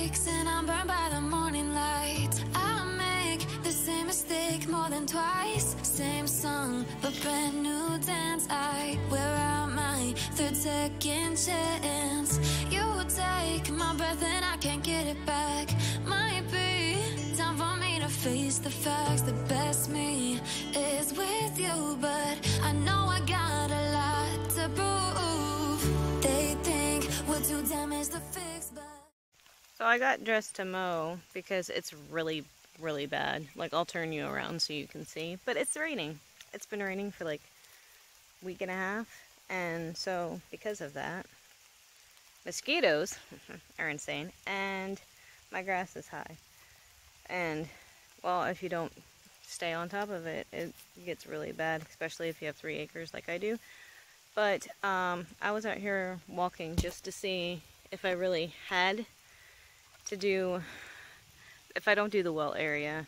mistakes and I'm burned by the morning light. I make the same mistake more than twice. Same song, but brand new dance. I wear out my third second chance. You take my breath and I can't get it back. Might be time for me to face the facts. The best me is with you, but I know I got a lot to prove. They think we're too damaged to fix, but... So I got dressed to mow because it's really, really bad. Like, I'll turn you around so you can see. But it's raining. It's been raining for like a week and a half. And so, because of that, mosquitoes are insane. And my grass is high. And, well, if you don't stay on top of it, it gets really bad. Especially if you have 3 acres like I do. But I was out here walking just to see if I really had to do, if I don't do the well area,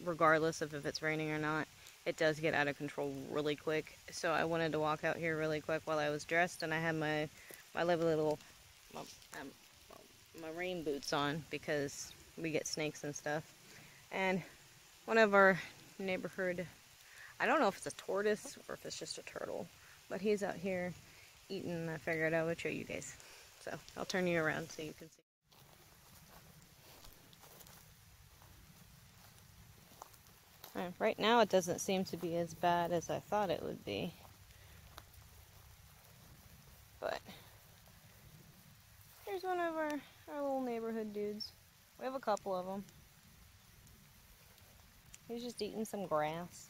regardless of if it's raining or not, it does get out of control really quick. So I wanted to walk out here really quick while I was dressed, and I had my lovely little my rain boots on because we get snakes and stuff. And one of our neighborhood, I don't know if it's a tortoise or if it's just a turtle, but he's out here eating, and I figured I would show you guys. So I'll turn you around so you can see. Right now it doesn't seem to be as bad as I thought it would be. But here's one of our little neighborhood dudes. We have a couple of them. He's just eating some grass.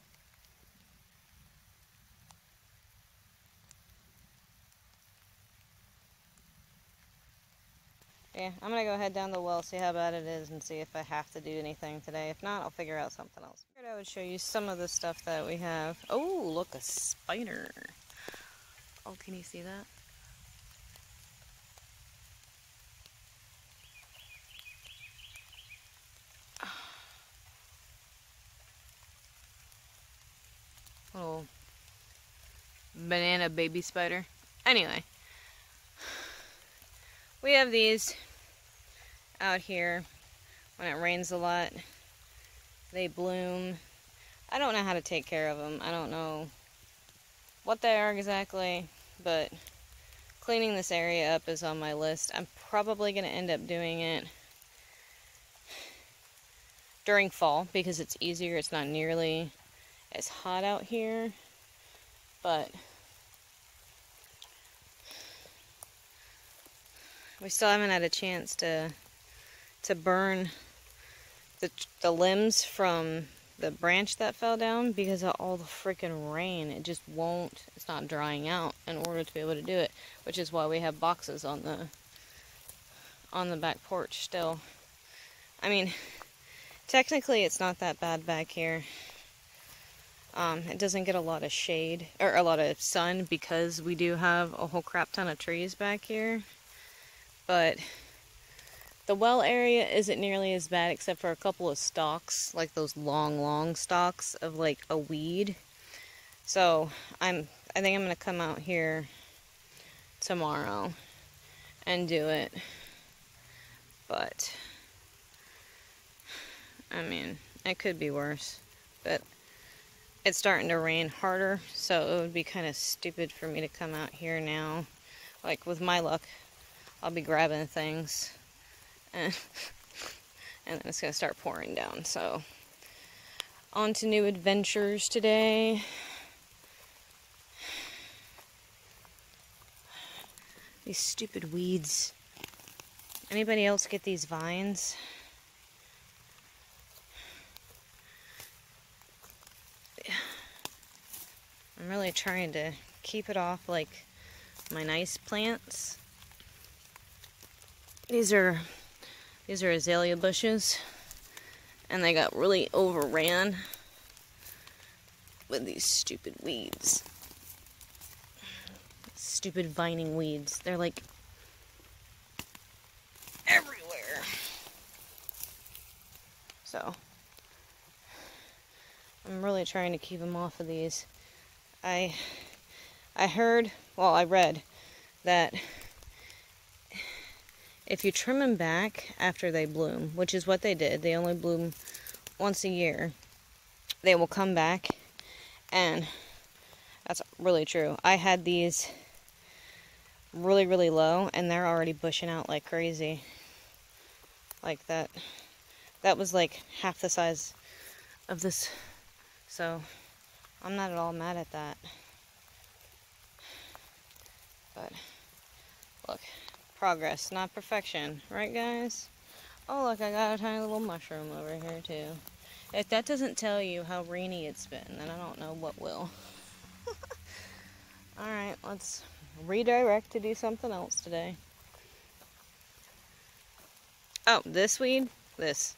Yeah, I'm gonna go head down the well, see how bad it is, and see if I have to do anything today. If not, I'll figure out something else. I figured I would show you some of the stuff that we have. Oh, look, a spider. Oh, can you see that? Little banana baby spider. Anyway, we have these out here. When it rains a lot, they bloom. I don't know how to take care of them. I don't know what they are exactly, but cleaning this area up is on my list. I'm probably going to end up doing it during fall because it's easier. It's not nearly as hot out here, but we still haven't had a chance to burn the limbs from the branch that fell down because of all the freaking rain. It just won't, it's not drying out in order to be able to do it, which is why we have boxes on the back porch still. I mean, technically it's not that bad back here. It doesn't get a lot of shade, or a lot of sun, because we do have a whole crap ton of trees back here. But the well area isn't nearly as bad, except for a couple of stalks, like those long stalks of like a weed. So I think I'm gonna come out here tomorrow and do it. But I mean, it could be worse. But it's starting to rain harder, so it would be kind of stupid for me to come out here now. Like, with my luck, I'll be grabbing things, and then it's going to start pouring down. So, on to new adventures today. These stupid weeds. Anybody else get these vines? I'm really trying to keep it off like my nice plants. These are azalea bushes, and they got really overran with these stupid weeds. Stupid vining weeds. They're like everywhere. So I'm really trying to keep them off of these. I heard, well, I read that if you trim them back after they bloom, which is what they did, they only bloom once a year, they will come back, and that's really true. I had these really, really low, and they're already bushing out like crazy. Like that. That was like half the size of this. So, I'm not at all mad at that. But, look. Progress, not perfection. Right, guys? Oh, look, I got a tiny little mushroom over here, too. If that doesn't tell you how rainy it's been, then I don't know what will. Alright, let's redirect to do something else today. Oh, this weed? This.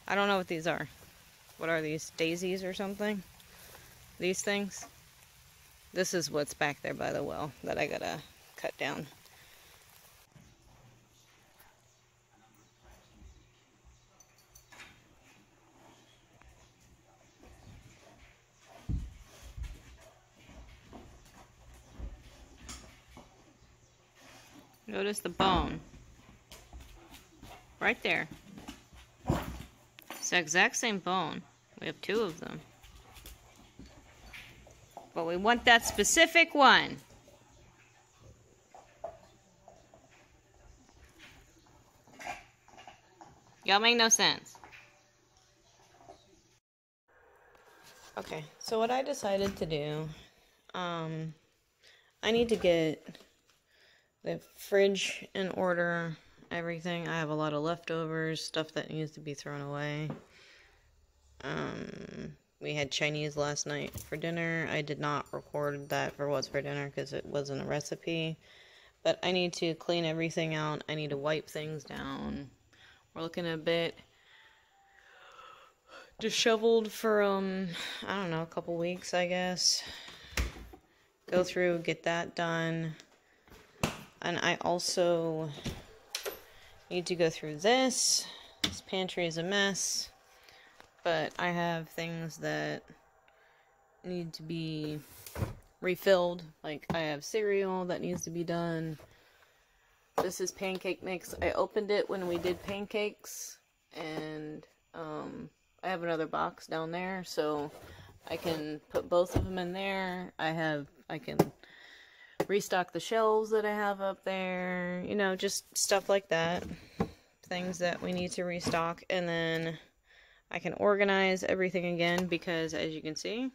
I don't know what these are. What are these? Daisies or something? These things? This is what's back there by the well that I gotta cut down. Notice the bone. Right there. It's the exact same bone. We have 2 of them. But we want that specific one. Y'all make no sense. Okay, so what I decided to do, I need to get the fridge in order, everything. I have a lot of leftovers, stuff that needs to be thrown away. We had Chinese last night for dinner. I did not record that for what's for dinner because it wasn't a recipe. But I need to clean everything out. I need to wipe things down. We're looking a bit disheveled for, I don't know, a couple weeks, I guess. Go through, get that done. And I also need to go through this. This pantry is a mess. But I have things that need to be refilled. Like, I have cereal that needs to be done. This is pancake mix. I opened it when we did pancakes. And I have another box down there. So I can put both of them in there. I can restock the shelves that I have up there. You know, just stuff like that. Things that we need to restock. And then I can organize everything again because, as you can see,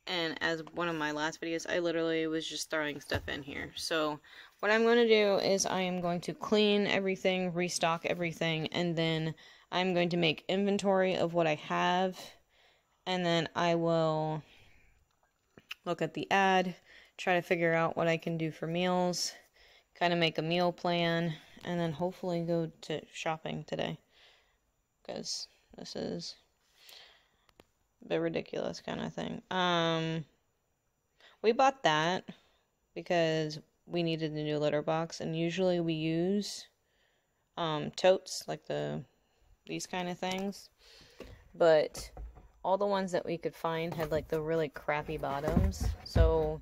and as one of my last videos, I literally was just throwing stuff in here. So what I'm going to do is I am going to clean everything, restock everything, and then I'm going to make inventory of what I have, and then I will look at the ad, try to figure out what I can do for meals, kind of make a meal plan, and then hopefully go to shopping today, because this is a bit ridiculous kind of thing. We bought that because we needed a new litter box, and usually we use totes, like these kind of things, but all the ones that we could find had like the really crappy bottoms, so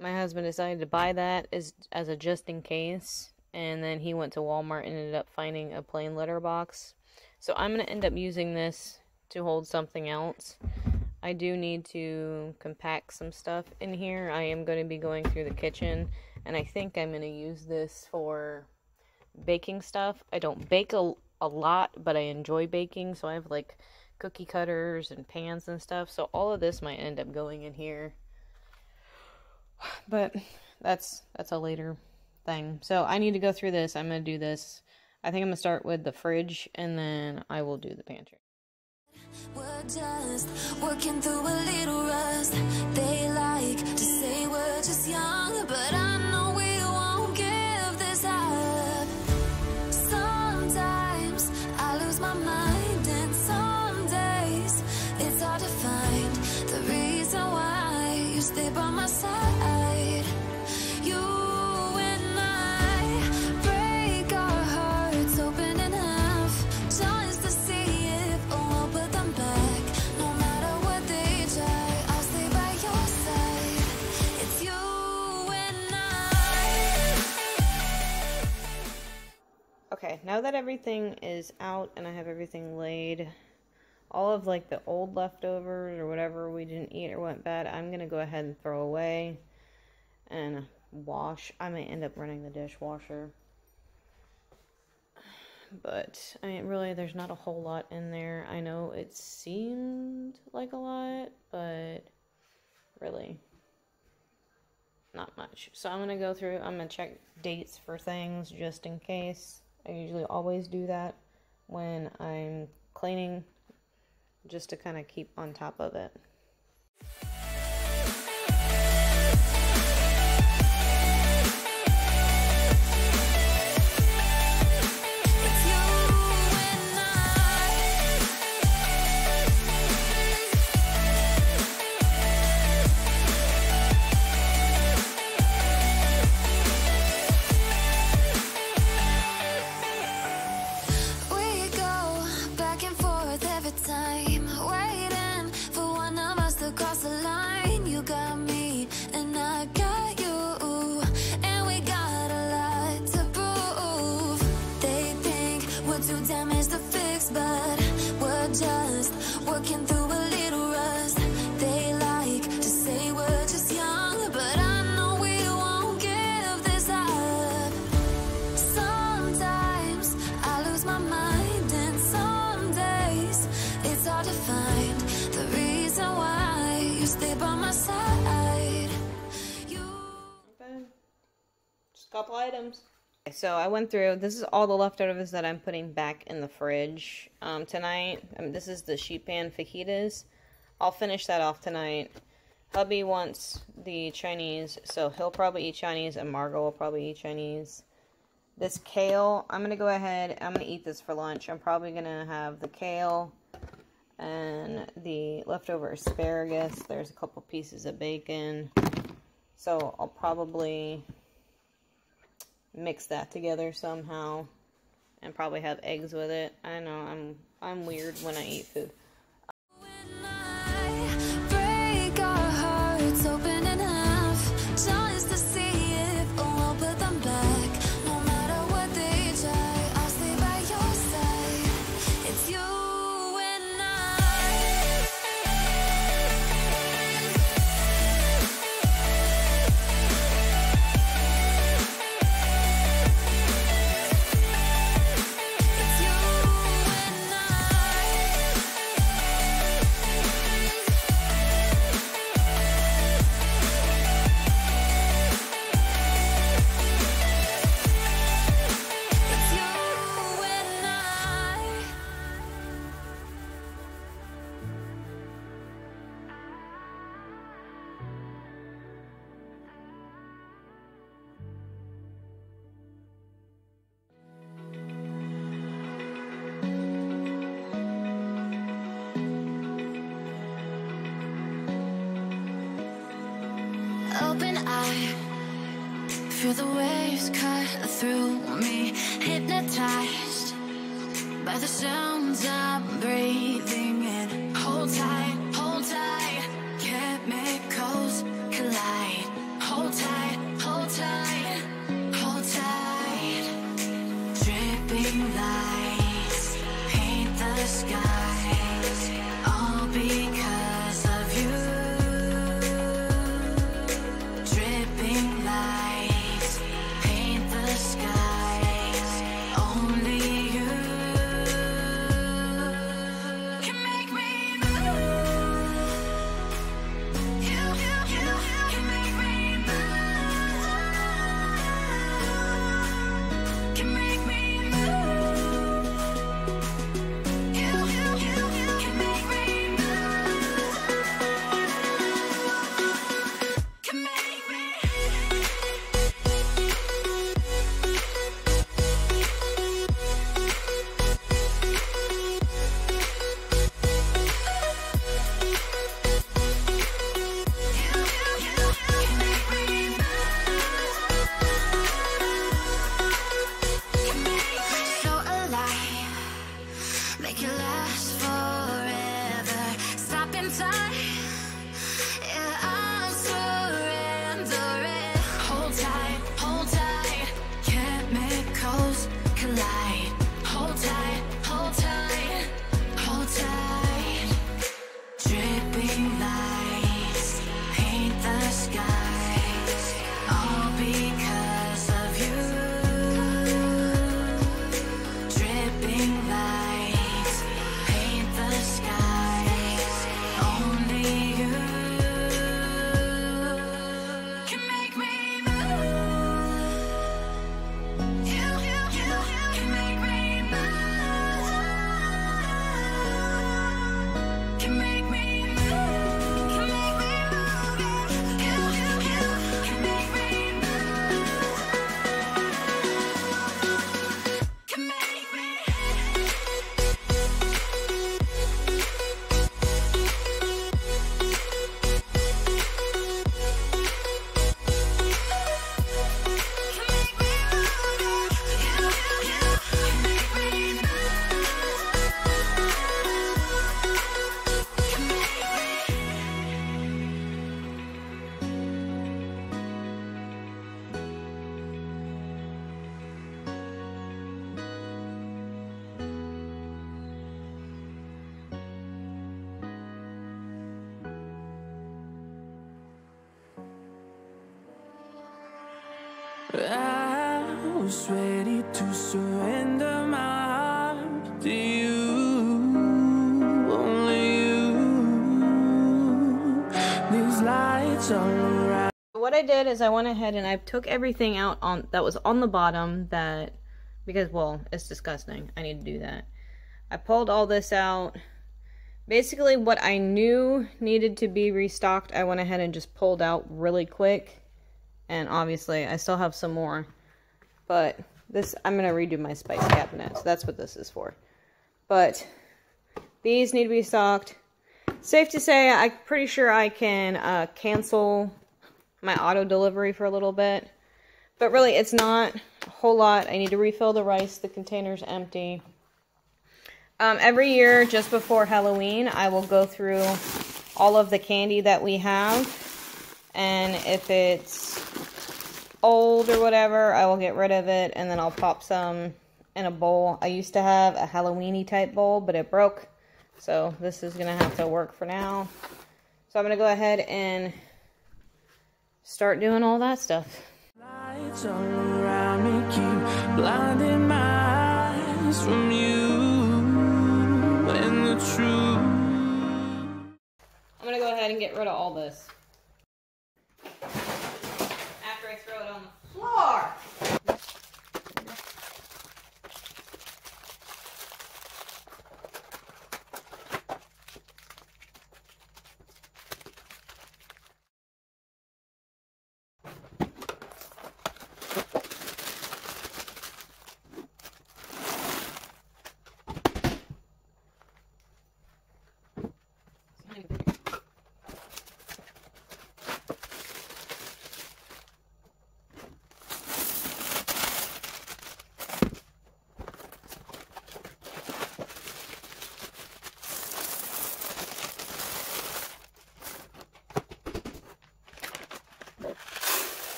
my husband decided to buy that as a just in case, and then he went to Walmart and ended up finding a plain litter box. So I'm going to end up using this to hold something else. I do need to compact some stuff in here. I am going to be going through the kitchen, and I think I'm going to use this for baking stuff. I don't bake a lot, but I enjoy baking, so I have like cookie cutters and pans and stuff, so all of this might end up going in here. But that's a later thing. So I need to go through this. I'm going to do this. I think I'm going to start with the fridge, and then I will do the pantry. We're just working through a little rust. They like to say we're just young, but I know we won't give this up. Sometimes I lose my mind, and some days it's hard to find the reason why you stay by my side. You and I break our hearts open enough just to see if we'll put them back. No matter what they try, I'll stay by your side. It's you and I. Okay, now that everything is out and I have everything laid, all of like the old leftovers or whatever we didn't eat or went bad, I'm gonna go ahead and throw away and wash. I may end up running the dishwasher. But, I mean, really, there's not a whole lot in there. I know it seemed like a lot, but really, not much. So I'm going to go through, I'm going to check dates for things just in case. I usually always do that when I'm cleaning, just to kind of keep on top of it. Couple items. Okay, so I went through, this is all the leftovers that I'm putting back in the fridge tonight. This is the sheet pan fajitas. I'll finish that off tonight. Hubby wants the Chinese, so he'll probably eat Chinese, and Margot will probably eat Chinese. This kale, I'm going to go ahead, I'm going to eat this for lunch. I'm probably going to have the kale and the leftover asparagus. There's a couple pieces of bacon. So I'll probably mix that together somehow and probably have eggs with it. I know I'm weird when I eat food. When I break our hearts open in half, just to see if we'll put them back. No matter what they try, I'll stay by your side. It's you and I. It's you and It's you and I. Open eye, feel the waves cut through me, hypnotized by the sounds I'm breathing in. Hold tight, chemicals collide. Hold tight, hold tight, hold tight. Dripping lights paint the skies, all because of you. Dripping lights paint the skies, only you can make me move. You can make me move. Can make me move. You I was ready to surrender my heart to you, only you. These lights all around. What I did is I went ahead and I took everything out that was on the bottom because, well, it's disgusting. I need to do that. I pulled all this out. Basically, what I knew needed to be restocked, I went ahead and just pulled out really quick. And obviously, I still have some more. But this, I'm going to redo my spice cabinet. So that's what this is for. But these need to be stocked. Safe to say, I'm pretty sure I can cancel my auto delivery for a little bit. But really, it's not a whole lot. I need to refill the rice. The container's empty. Every year, just before Halloween, I will go through all of the candy that we have. And if it's old or whatever, I will get rid of it. And then I'll pop some in a bowl. I used to have a Halloween-y type bowl, but it broke. So this is going to have to work for now. So I'm going to go ahead and start doing all that stuff. Lights all around me keep blinding my eyes from you and the truth. I'm going to go ahead and get rid of all this. After I throw it on the floor.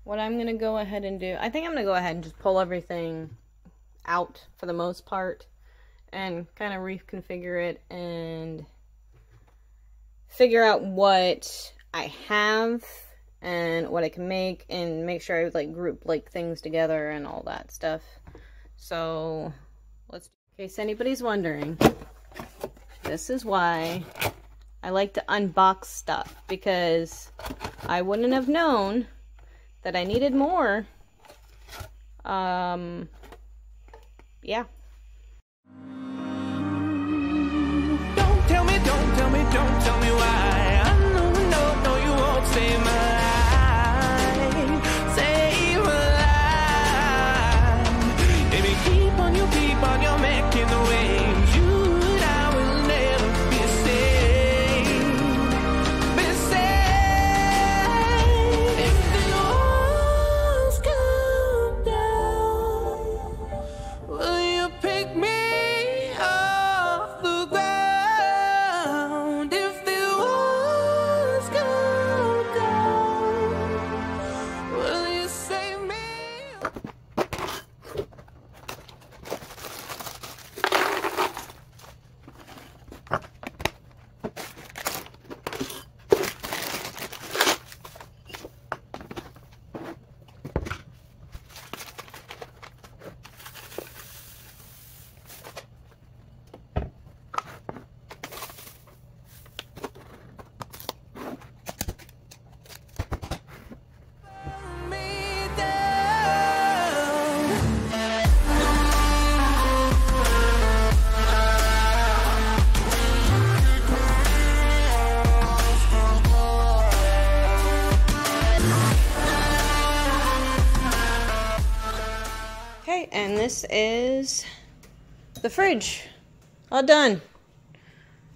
What I'm going to go ahead and do, I think I'm going to go ahead and just pull everything out for the most part and kind of reconfigure it and figure out what I have and what I can make and make sure I like group like things together and all that stuff. So in case anybody's wondering, this is why I like to unbox stuff, because I wouldn't have known that I needed more. Yeah. Don't tell me, don't tell me, don't tell me why. I know, no, you won't save my life. Save my life. Baby, keep on your making the waves. You and I will never be safe. Be safe. If the walls come down, will you pick me off the ground? If the walls come down, is the fridge. All done.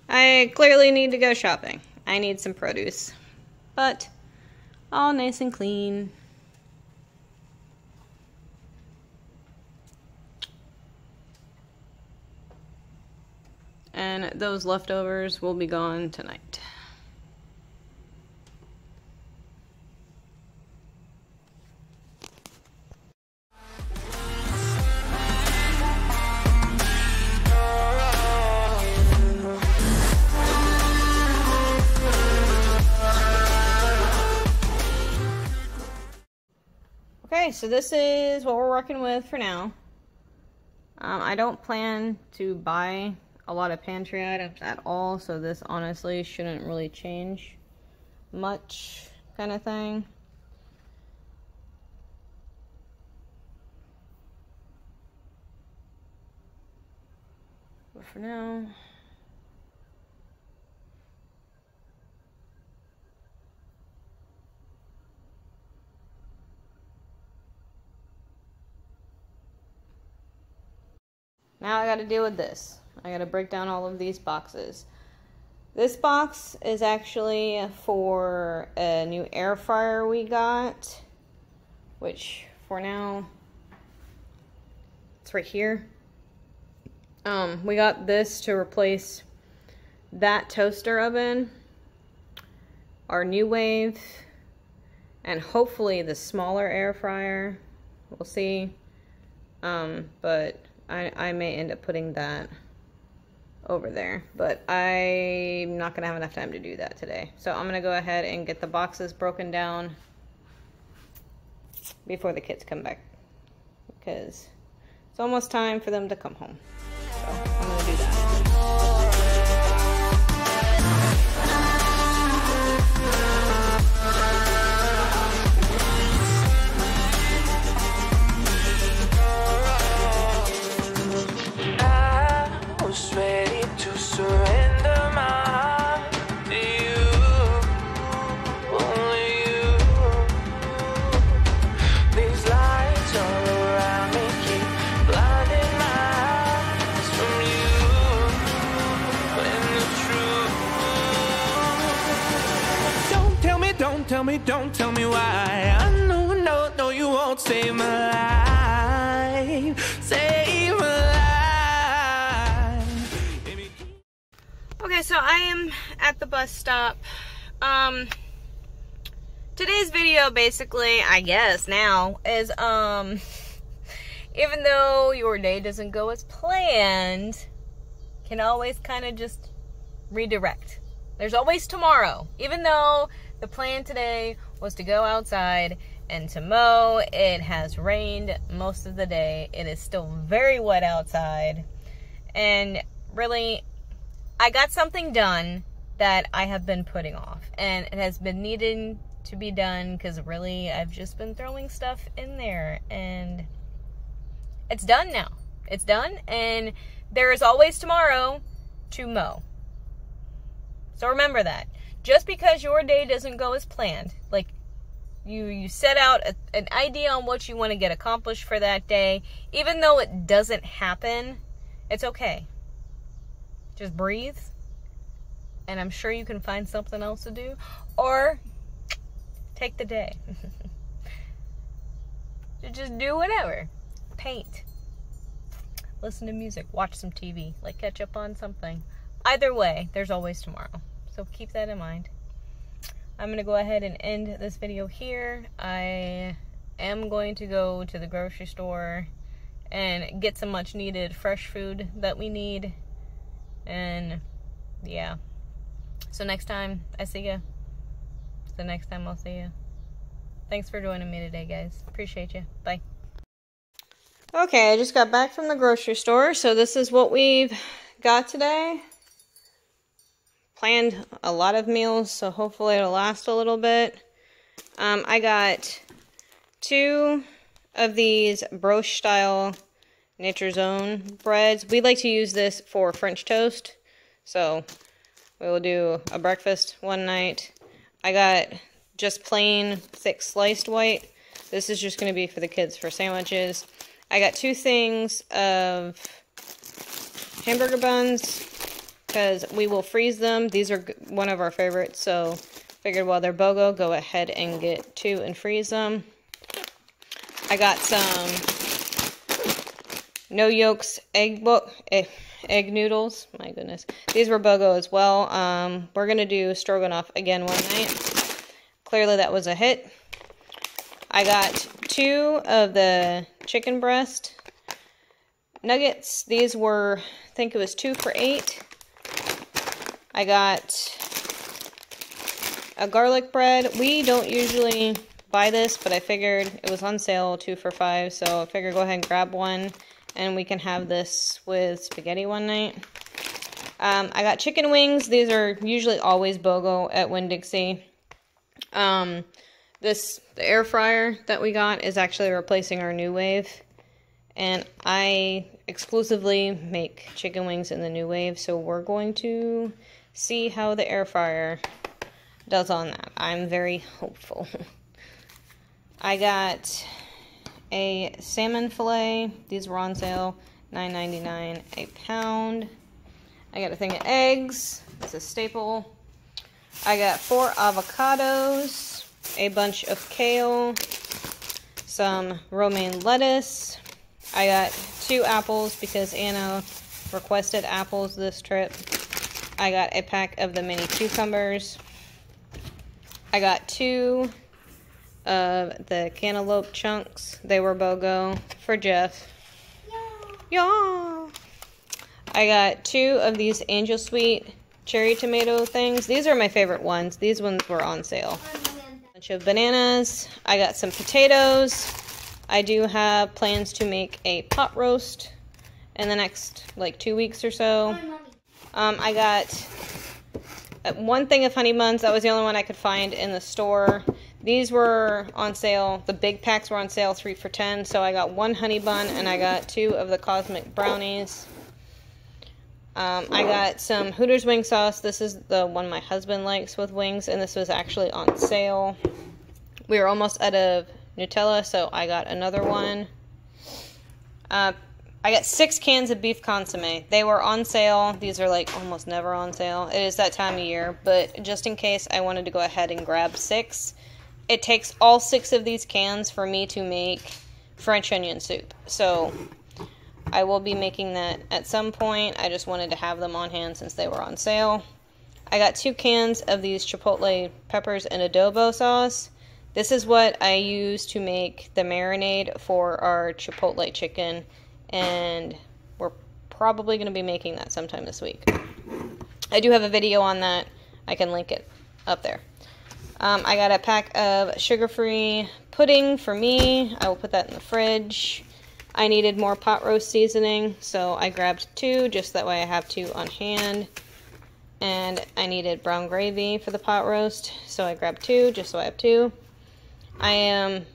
I clearly need to go shopping. I need some produce. But all nice and clean. And those leftovers will be gone tonight. Okay, so this is what we're working with for now. I don't plan to buy a lot of pantry items at all, so this honestly shouldn't really change much, kind of thing. But for now, now I gotta deal with this. I gotta break down all of these boxes. This box is actually for a new air fryer we got, which for now, it's right here. We got this to replace that toaster oven, our new wave, and hopefully the smaller air fryer. We'll see. But I may end up putting that over there, but I'm not gonna have enough time to do that today. So I'm gonna go ahead and get the boxes broken down before the kids come back, because it's almost time for them to come home. So I'm gonna do that. Don't tell me why. I know you won't save my life. Save my life. Okay, so I am at the bus stop. Today's video basically, I guess now, is even though your day doesn't go as planned, can always kind of just redirect. There's always tomorrow. Even though the plan today was to go outside and to mow, it has rained most of the day. It is still very wet outside. And really, I got something done that I have been putting off. And it has been needing to be done because really, I've just been throwing stuff in there. And it's done now. It's done. And there is always tomorrow to mow. So remember that. Just because your day doesn't go as planned, like you set out an idea on what you want to get accomplished for that day, even though it doesn't happen, it's okay. Just breathe, and I'm sure you can find something else to do, or take the day. Just do whatever. Paint. Listen to music. Watch some TV. Like catch up on something. Either way, there's always tomorrow. So keep that in mind. I'm going to go ahead and end this video here. I am going to go to the grocery store and get some much needed fresh food that we need. And yeah. So next time I see ya. The next time I'll see ya. Thanks for joining me today, guys. Appreciate you. Bye. Okay, I just got back from the grocery store. So this is what we've got today. Planned a lot of meals, so hopefully it'll last a little bit. I got 2 of these brioche style Nature's Own breads. We like to use this for French toast, so we will do a breakfast one night. I got just plain thick sliced white. This is just going to be for the kids for sandwiches. I got 2 things of hamburger buns because we will freeze them. These are one of our favorites, so figured while they're BOGO, go ahead and get 2 and freeze them. I got some no yolks egg noodles. My goodness. These were BOGO as well. We're going to do stroganoff again one night. Clearly that was a hit. I got 2 of the chicken breast nuggets. These were, I think it was 2 for $8. I got a garlic bread. We don't usually buy this, but I figured it was on sale 2 for $5, so I figured go ahead and grab one, and we can have this with spaghetti one night. I got chicken wings. These are usually always BOGO at Winn-Dixie. The air fryer that we got is actually replacing our New Wave, and I exclusively make chicken wings in the New Wave, so we're going to see how the air fryer does on that. I'm very hopeful. I got a salmon fillet. These were on sale, $9.99 a pound. I got a thing of eggs. It's a staple. I got 4 avocados, a bunch of kale, some romaine lettuce. I got 2 apples because Anna requested apples this trip. I got a pack of the mini cucumbers. I got 2 of the cantaloupe chunks. They were BOGO for Jeff. Yeah. I got 2 of these Angel Sweet cherry tomato things. These are my favorite ones. These ones were on sale. A bunch of bananas. I got some potatoes. I do have plans to make a pot roast in the next like 2 weeks or so. I got 1 thing of honey buns. That was the only one I could find in the store. These were on sale. The big packs were on sale 3 for $10. So I got 1 honey bun and I got 2 of the cosmic brownies. I got some Hooters wing sauce. This is the one my husband likes with wings, and this was actually on sale. We were almost out of Nutella, so I got another one. I got 6 cans of beef consomme. They were on sale. These are like almost never on sale. It is that time of year, but just in case I wanted to go ahead and grab 6. It takes all 6 of these cans for me to make French onion soup. So I will be making that at some point. I just wanted to have them on hand since they were on sale. I got 2 cans of these chipotle peppers and adobo sauce. This is what I use to make the marinade for our chipotle chicken, and we're probably going to be making that sometime this week. I do have a video on that. I can link it up there. I got a pack of sugar-free pudding for me. I will put that in the fridge. I needed more pot roast seasoning, so I grabbed 2, just that way I have 2 on hand. And I needed brown gravy for the pot roast, so I grabbed 2, just so I have 2. I am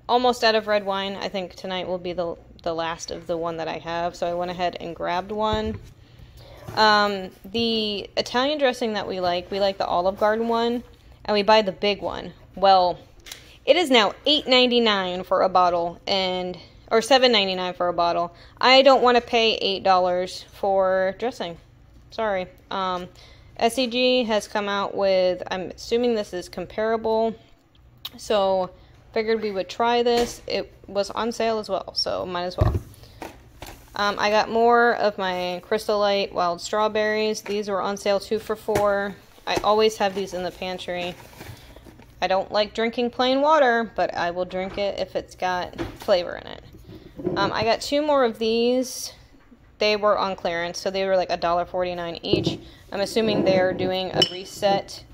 almost out of red wine. I think tonight will be the last of the one that I have, so I went ahead and grabbed one. The Italian dressing that we like the Olive Garden one, and we buy the big one. Well, it is now $8.99 for a bottle, or $7.99 for a bottle. I don't want to pay $8 for dressing. Sorry. SEG has come out with, I'm assuming this is comparable, so figured we would try this. It was on sale as well, so might as well. I got more of my Crystal Light Wild Strawberries. These were on sale 2 for $4. I always have these in the pantry. I don't like drinking plain water, but I will drink it if it's got flavor in it. I got 2 more of these. They were on clearance, so they were like $1.49 each. I'm assuming they're doing a reset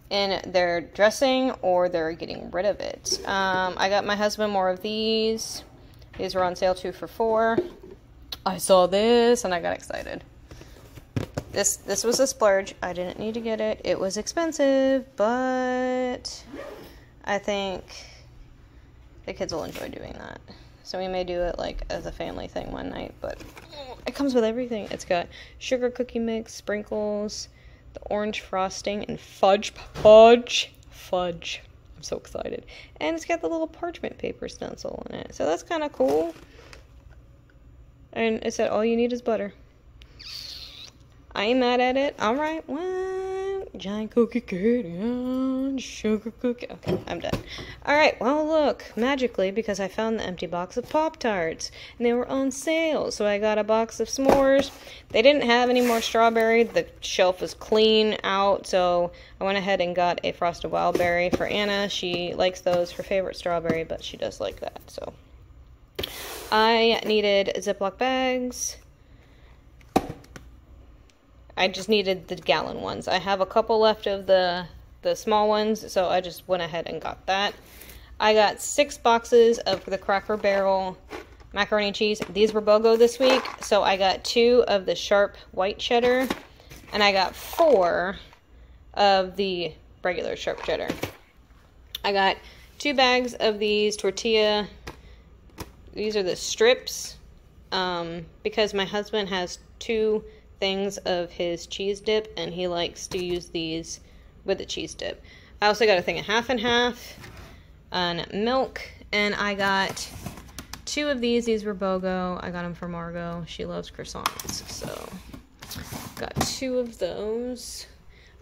in their dressing, or they're getting rid of it. I got my husband more of these. These were on sale 2 for $4. I saw this and I got excited. This was a splurge. I didn't need to get it. It was expensive, but I think the kids will enjoy doing that. So we may do it like as a family thing one night, but it comes with everything. It's got sugar cookie mix, sprinkles, the orange frosting, and fudge. I'm so excited. And it's got the little parchment paper stencil in it. So that's kind of cool. And it said all you need is butter. I ain't mad at it. Alright, well, giant cookie and sugar cookie. Okay, I'm done. Alright, well look, magically, because I found the empty box of Pop-Tarts, and they were on sale, so I got a box of s'mores. They didn't have any more strawberry. The shelf was clean out, so I went ahead and got a Frosted Wild Berry for Anna. She likes those, her favorite strawberry, but she does like that, so. I needed Ziploc bags. I just needed the gallon ones. I have a couple left of the small ones, so I just went ahead and got that. I got 6 boxes of the Cracker Barrel macaroni and cheese. These were BOGO this week, so I got 2 of the sharp white cheddar, and I got 4 of the regular sharp cheddar. I got 2 bags of these tortilla. These are the strips, because my husband has 2 things of his cheese dip, and he likes to use these with the cheese dip. I also got a thing of half and half on milk, and I got 2 of these. These were BOGO. I got them for Margot. She loves croissants, so got 2 of those.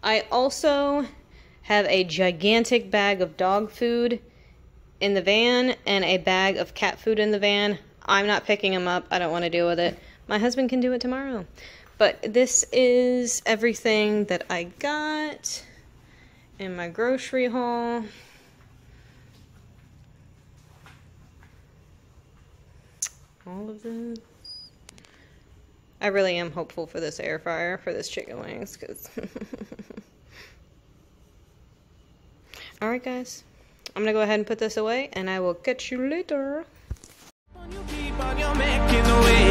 I also have a gigantic bag of dog food in the van and a bag of cat food in the van. I'm not picking them up. I don't want to deal with it. My husband can do it tomorrow. But this is everything that I got in my grocery haul. All of this. I really am hopeful for this air fryer for this chicken wings, because alright guys, I'm gonna go ahead and put this away, and I will catch you later. You keep on your making the way.